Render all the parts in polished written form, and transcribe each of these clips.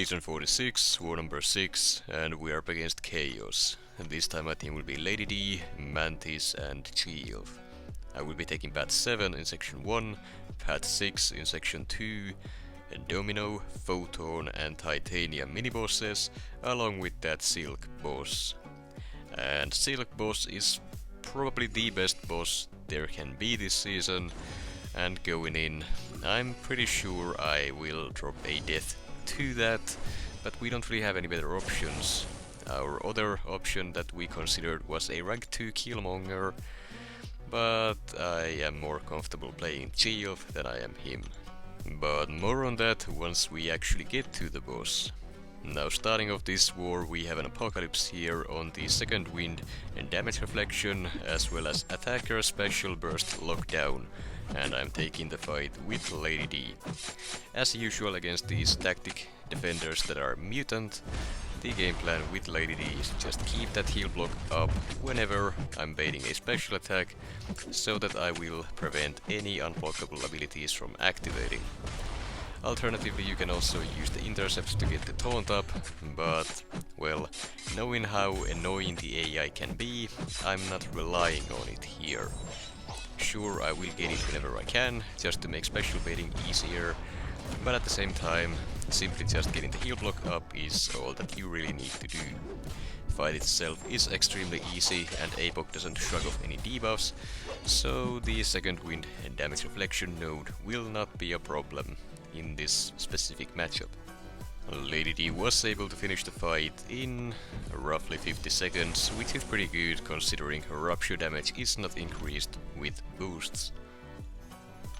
Season 46, War number 6, and we are up against CHÂØŞ. And this time my team will be Lady D, Mantis and Chee'ilth. I will be taking Path 7 in Section 1, Path 6 in Section 2, and Domino, Photon and Titania mini-bosses, along with that Silk boss. And Silk boss is probably the best boss there can be this season, and going in, I'm pretty sure I will drop a death to that, but we don't really have any better options. Our other option that we considered was a rank 2 Killmonger, but I am more comfortable playing Chee'ilth than I am him. But more on that once we actually get to the boss. Now, starting off this war, we have an Apocalypse here on the second wind and damage reflection, as well as attacker special burst lockdown, and I'm taking the fight with Lady D. As usual against these tactic defenders that are mutant, the game plan with Lady D is just keep that heal block up whenever I'm baiting a special attack, so that I will prevent any unblockable abilities from activating. Alternatively, you can also use the intercepts to get the taunt up, but, well, knowing how annoying the AI can be, I'm not relying on it here. Sure, I will get it whenever I can, just to make special baiting easier, but at the same time, simply just getting the heal block up is all that you really need to do. Fight itself is extremely easy, and APOC doesn't shrug off any debuffs, so the second wind and damage reflection node will not be a problem in this specific matchup. Lady D was able to finish the fight in roughly 50 seconds, which is pretty good considering her rupture damage is not increased with boosts.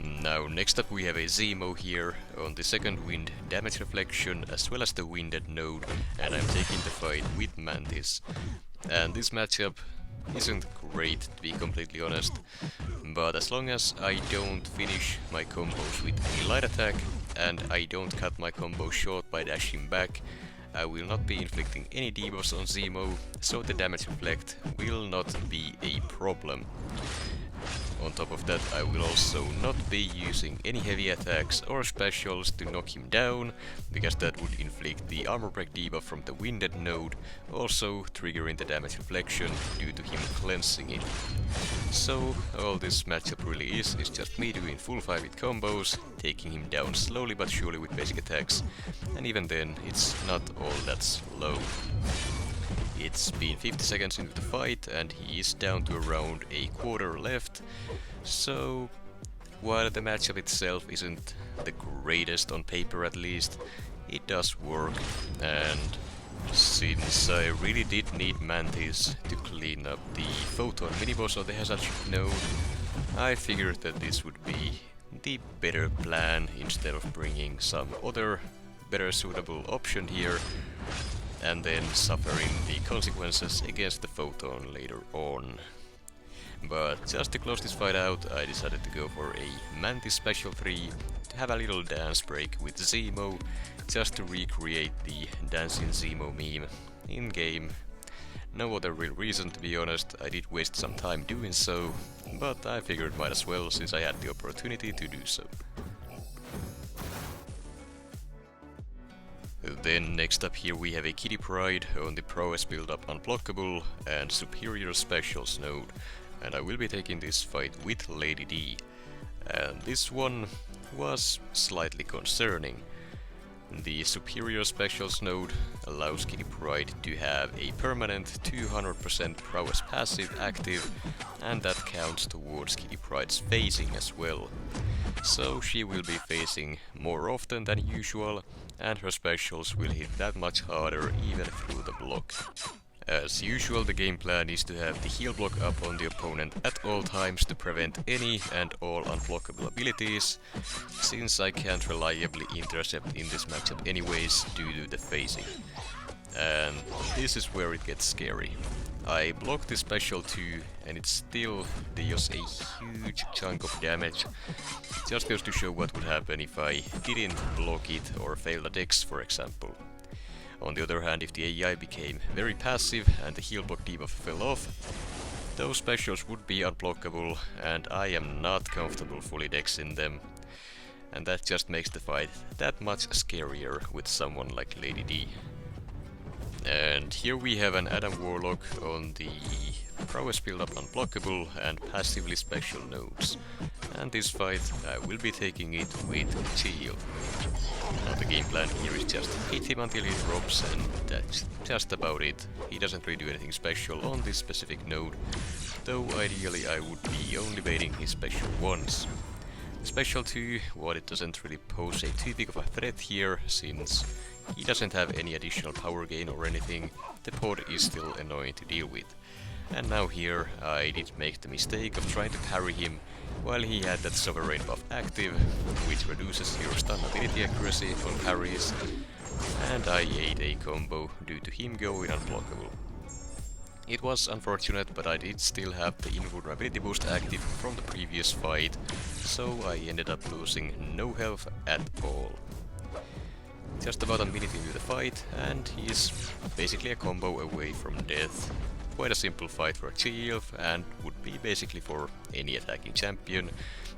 Now, next up we have a Zemo here on the second wind damage reflection as well as the winded node, and I'm taking the fight with Mantis. And this matchup isn't great, to be completely honest, but as long as I don't finish my combos with a light attack and I don't cut my combo short by dashing back, I will not be inflicting any debuffs on Zemo, so the damage reflect will not be a problem. On top of that, I will also not be using any heavy attacks or specials to knock him down, because that would inflict the armor break debuff from the winded node, also triggering the damage reflection due to him cleansing it. So all this matchup really is just me doing full 5-hit combos, taking him down slowly but surely with basic attacks, and even then it's not all that slow. It's been 50 seconds into the fight and he is down to around a quarter left, so while the matchup itself isn't the greatest on paper at least, it does work, and since I really did need Mantis to clean up the Photon mini-boss of the hazard node, I figured that this would be the better plan instead of bringing some other better suitable option here and then suffering the consequences against the Photon later on. But just to close this fight out, I decided to go for a Mantis Special 3 to have a little dance break with Zemo, just to recreate the Dancing Zemo meme in game. No other real reason, to be honest. I did waste some time doing so, but I figured might as well since I had the opportunity to do so. Then next up here we have a Kitty Pryde on the prowess build up unblockable and superior specials node, and I will be taking this fight with Lady D. And this one was slightly concerning. The superior specials node allows Kitty Pryde to have a permanent 200% prowess passive active, and that counts towards Kitty Pryde's phasing as well. So she will be phasing more often than usual, and her specials will hit that much harder even through the block. As usual, the game plan is to have the heal block up on the opponent at all times to prevent any and all unblockable abilities, since I can't reliably intercept in this matchup anyways due to the phasing. And this is where it gets scary. I blocked the special 2 and it still deals a huge chunk of damage. Just goes to show what would happen if I didn't block it or failed a dex, for example. On the other hand, if the AI became very passive and the heal block debuff fell off, those specials would be unblockable and I am not comfortable fully dexing them. and that just makes the fight that much scarier with someone like Lady D. And here we have an Adam Warlock on the prowess build up unblockable and passively special nodes. And this fight I will be taking it with Chee'ilth. Now the game plan here is just hit him until he drops, and that's just about it. He doesn't really do anything special on this specific node, though ideally I would be only baiting his special once. Special 2, what it doesn't really pose a too big of a threat here, since he doesn't have any additional power gain or anything. The pod is still annoying to deal with. And now here I did make the mistake of trying to parry him while he had that Sovereign buff active, which reduces your stun ability accuracy on parries, and I ate a combo due to him going unblockable. It was unfortunate, but I did still have the invulnerability boost active from the previous fight, so I ended up losing no health at all. Just about a minute into the fight, and he's basically a combo away from death. Quite a simple fight for Chee'ilth, and would be basically for any attacking champion,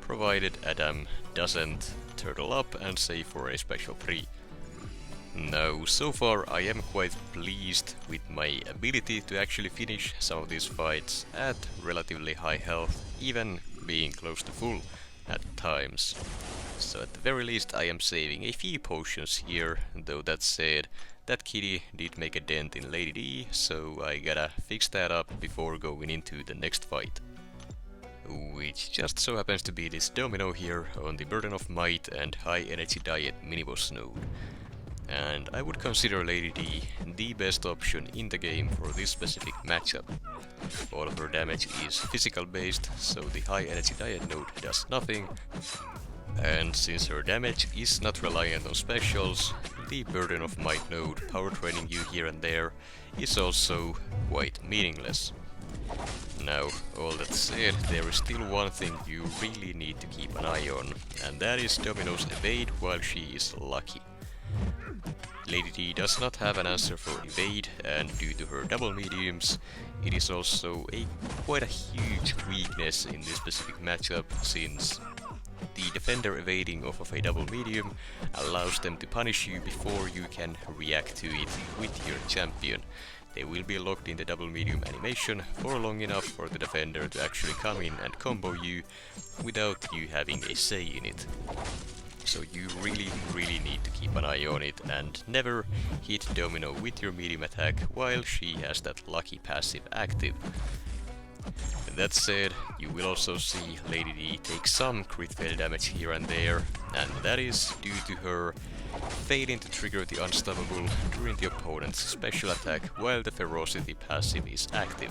provided Adam doesn't turtle up and save for a special 3. Now, so far I am quite pleased with my ability to actually finish some of these fights at relatively high health, even being close to full at times. So at the very least I am saving a few potions here, though that said, that kitty did make a dent in Lady D, so I gotta fix that up before going into the next fight. Which just so happens to be this Domino here on the Burden of Might and High Energy Diet miniboss node. And I would consider Lady D the best option in the game for this specific matchup. All of her damage is physical based, so the High Energy Diet node does nothing. And since her damage is not reliant on specials, the Burden of Might node power training you here and there is also quite meaningless. Now, all that said, there is still one thing you really need to keep an eye on, and that is Domino's evade while she is lucky. Lady D does not have an answer for evade, and due to her double mediums, it is also quite a huge weakness in this specific matchup, since the defender evading off of a double medium allows them to punish you before you can react to it with your champion. They will be locked in the double medium animation for long enough for the defender to actually come in and combo you without you having a say in it. So you really need to keep an eye on it and never hit Domino with your medium attack while she has that lucky passive active. That said, you will also see Lady D take some crit fail damage here and there, and that is due to her failing to trigger the Unstoppable during the opponent's special attack while the Ferocity passive is active.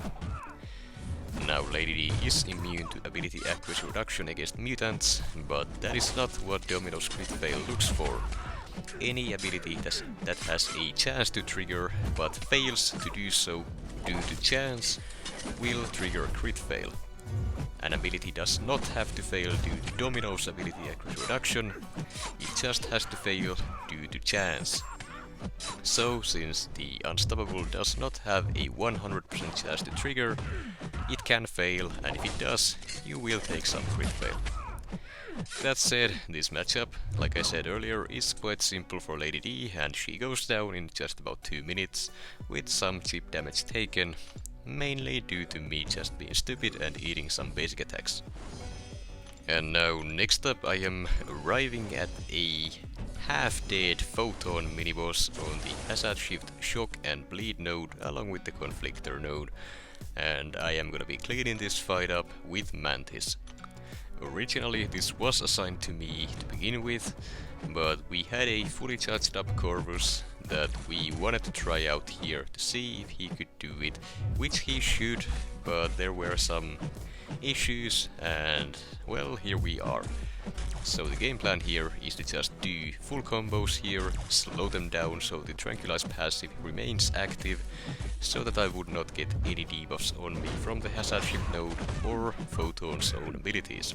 Now Lady D is immune to ability accuracy reduction against mutants, but that is not what Domino's crit fail looks for. Any ability that has a chance to trigger but fails to do so due to chance will trigger crit fail. An ability does not have to fail due to Domino's ability accuracy reduction, it just has to fail due to chance. So, since the Unstoppable does not have a 100% chance to trigger, it can fail, and if it does, you will take some crit fail. That said, this matchup, like I said earlier, is quite simple for Lady D, and she goes down in just about 2 minutes, with some cheap damage taken, mainly due to me just being stupid and eating some basic attacks. And now, next up, I am arriving at a half-dead Photon miniboss on the Hazard Shift, Shock and Bleed node, along with the Conflictor node, and I am gonna be cleaning this fight up with Mantis. Originally this was assigned to me to begin with, but we had a fully charged up Corvus that we wanted to try out here to see if he could do it, which he should, but there were some issues, and well, here we are. So the game plan here is to just do full combos here, slow them down so the Tranquilize passive remains active, so that I would not get any debuffs on me from the Hazard Shift node or Photon's own abilities.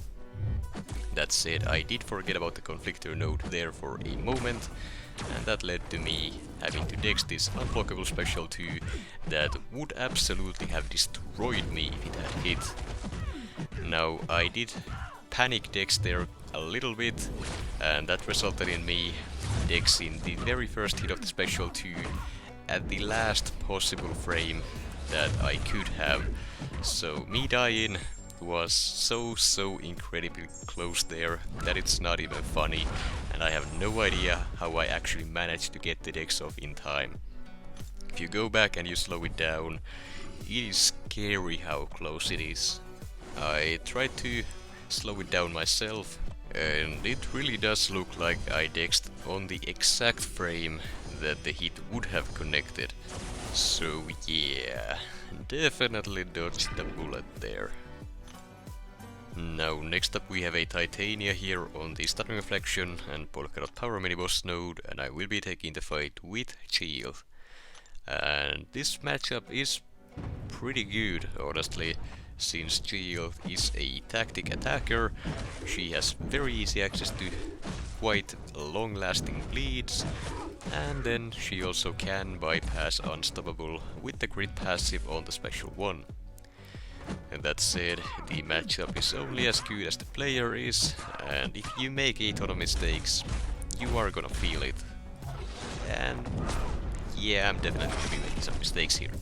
That said, I did forget about the Conflictor node there for a moment, and that led to me having to dex this unblockable special 2 that would absolutely have destroyed me if it had hit. Now, I did panic dex there a little bit, and that resulted in me dexing the very first hit of the special 2 at the last possible frame that I could have. So me dying was so incredibly close there that it's not even funny, and I have no idea how I actually managed to get the dex off in time. If you go back and you slow it down, it is scary how close it is. I tried to slow it down myself, and it really does look like I dexed on the exact frame that the hit would have connected. So yeah, definitely dodged the bullet there. Now next up we have a Titania here on the Stun Reflection and Polka Dot Power mini-boss node, and I will be taking the fight with Chee'ilth. And this matchup is pretty good, honestly, since Chee'ilth is a tactic attacker. She has very easy access to quite long-lasting bleeds, and then she also can bypass Unstoppable with the crit passive on the special 1. And that said, the matchup is only as good as the player is, and if you make a ton of mistakes, you are gonna feel it. And yeah, I'm definitely gonna be making some mistakes here.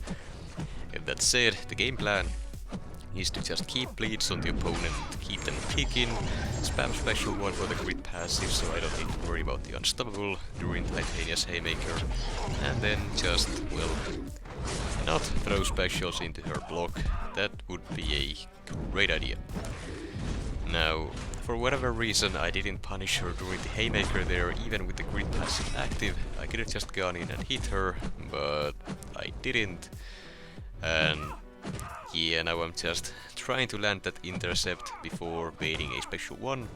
And that said, the game plan is to just keep bleeds on the opponent, keep them ticking, spam special 1 for the crit passive so I don't need to worry about the Unstoppable during Titania's Haymaker, and then just, well, not throw specials into her block. That would be a great idea. Now, for whatever reason I didn't punish her during the Haymaker there, even with the crit passive active. I could have just gone in and hit her, but I didn't. And yeah, now I'm just trying to land that intercept before baiting a special 1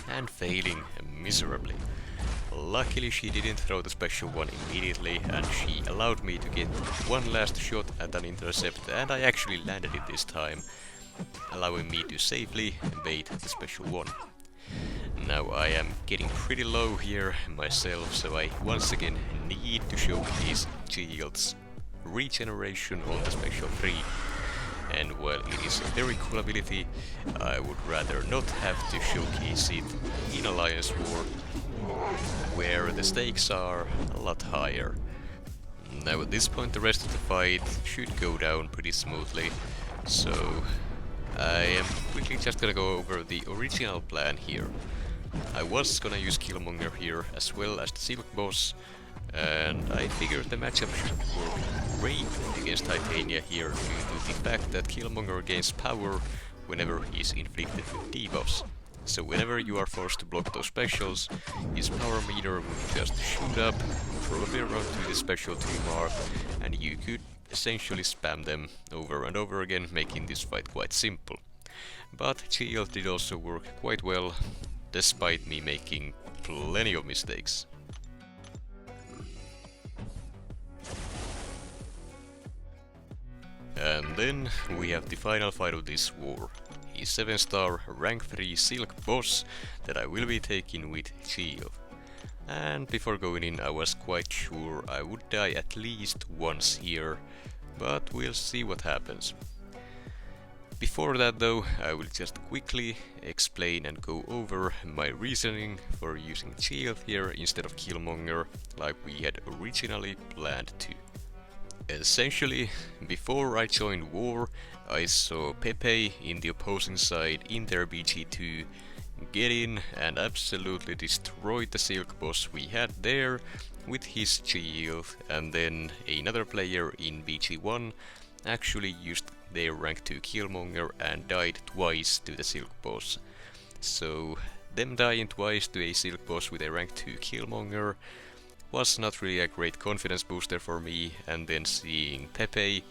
and failing miserably. Luckily she didn't throw the special 1 immediately, and she allowed me to get one last shot at an intercept, and I actually landed it this time, allowing me to safely bait the special 1. Now I am getting pretty low here myself, so I once again need to showcase Chee'ilth's regeneration on the special 3. And while it is a very cool ability, I would rather not have to showcase it in Alliance War, where the stakes are a lot higher. Now at this point the rest of the fight should go down pretty smoothly, so I am quickly just gonna go over the original plan here. I was gonna use Killmonger here as well as the Silk Boss, and I figured the matchup should work great against Titania here due to the fact that Killmonger gains power whenever he is inflicted with debuffs. So whenever you are forced to block those specials, his power meter would just shoot up, probably around to the special 2 mark, and you could essentially spam them over and over again, making this fight quite simple. But Chee'ilth did also work quite well, despite me making plenty of mistakes. And then we have the final fight of this war, a 7-star rank 3 Silk boss that I will be taking with Chee'ilth. And before going in I was quite sure I would die at least once here, but we'll see what happens. Before that though, I will just quickly explain and go over my reasoning for using Chee'ilth here instead of Killmonger, like we had originally planned to. Essentially, before I joined war, I saw Pepe in the opposing side in their BG2 get in and absolutely destroyed the Silk boss we had there with his Chee'ilth, and then another player in BG1 actually used their rank 2 Killmonger and died twice to the Silk boss. So them dying twice to a Silk boss with a rank 2 Killmonger was not really a great confidence booster for me, and then seeing Pepe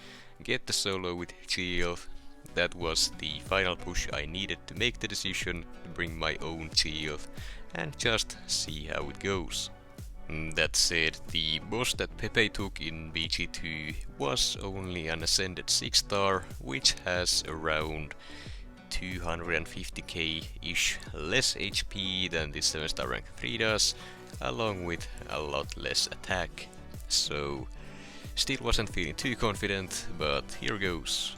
get the solo with Chee'ilth, that was the final push I needed to make the decision to bring my own Chee'ilth and just see how it goes. That said, the boss that Pepe took in BG2 was only an Ascended 6-star, which has around 250k-ish less HP than the 7-star rank 3 does, along with a lot less attack. So, still wasn't feeling too confident, but here goes.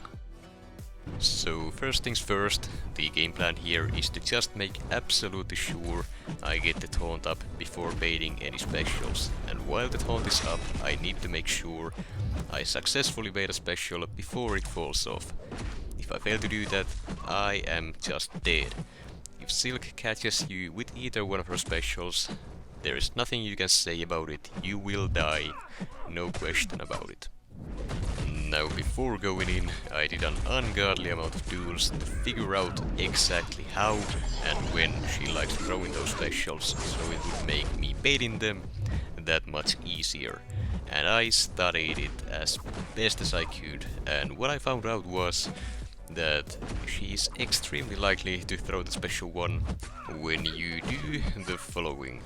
So first things first, the game plan here is to just make absolutely sure I get the taunt up before baiting any specials. And while the taunt is up, I need to make sure I successfully bait a special before it falls off. If I fail to do that, I am just dead. If Silk catches you with either one of her specials, there is nothing you can say about it, you will die, no question about it. Now before going in, I did an ungodly amount of duels to figure out exactly how and when she likes throwing those specials, so it would make me baiting them that much easier. And I studied it as best as I could, and what I found out was that she is extremely likely to throw the special one when you do the following.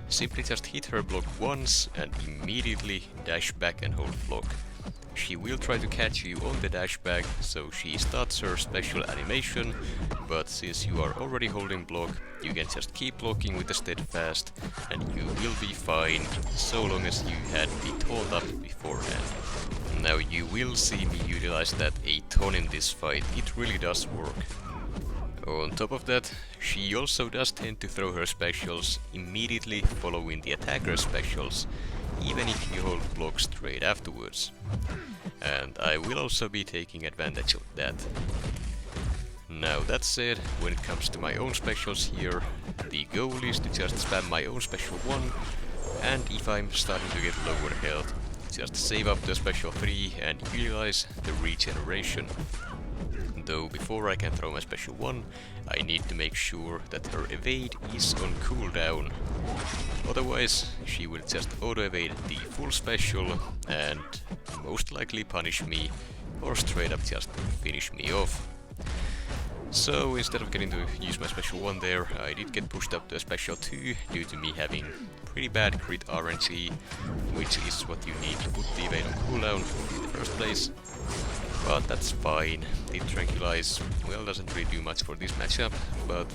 Simply just hit her block once and immediately dash back and hold block. She will try to catch you on the dash back, so she starts her special animation, but since you are already holding block, you can just keep blocking with the steadfast and you will be fine, so long as you had the taunt up beforehand. Now you will see me utilize that a ton in this fight, it really does work. On top of that, she also does tend to throw her specials immediately following the attacker's specials, even if you hold block straight afterwards. And I will also be taking advantage of that. Now that said, when it comes to my own specials here, the goal is to just spam my own special one, and if I'm starting to get low on health, just save up the special 3 and utilize the regeneration. Though before I can throw my special 1, I need to make sure that her evade is on cooldown. Otherwise, she will just auto-evade the full special and most likely punish me or straight up just finish me off. So instead of getting to use my special 1 there, I did get pushed up to a special 2 due to me having pretty bad crit RNG, which is what you need to put the evade on cooldown in the first place. But that's fine. The Tranquilize, well, doesn't really do much for this matchup, but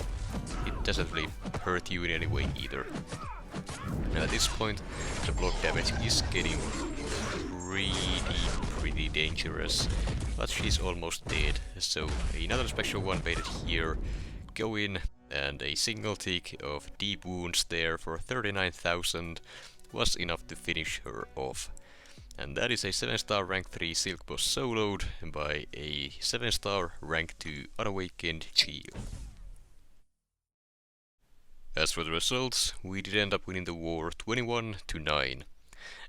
it doesn't really hurt you in any way either. Now at this point, the block damage is getting pretty dangerous, but she's almost dead, so another special 1 baited here, go in, and a single tick of deep wounds there for 39,000 was enough to finish her off. And that is a 7-star rank 3 Silk boss soloed by a 7-star rank 2 unawakened Chee'ilth. As for the results, we did end up winning the war 21-9.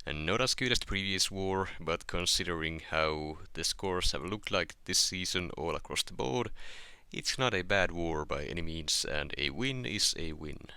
And not as good as the previous war, but considering how the scores have looked like this season all across the board, it's not a bad war by any means, and a win is a win.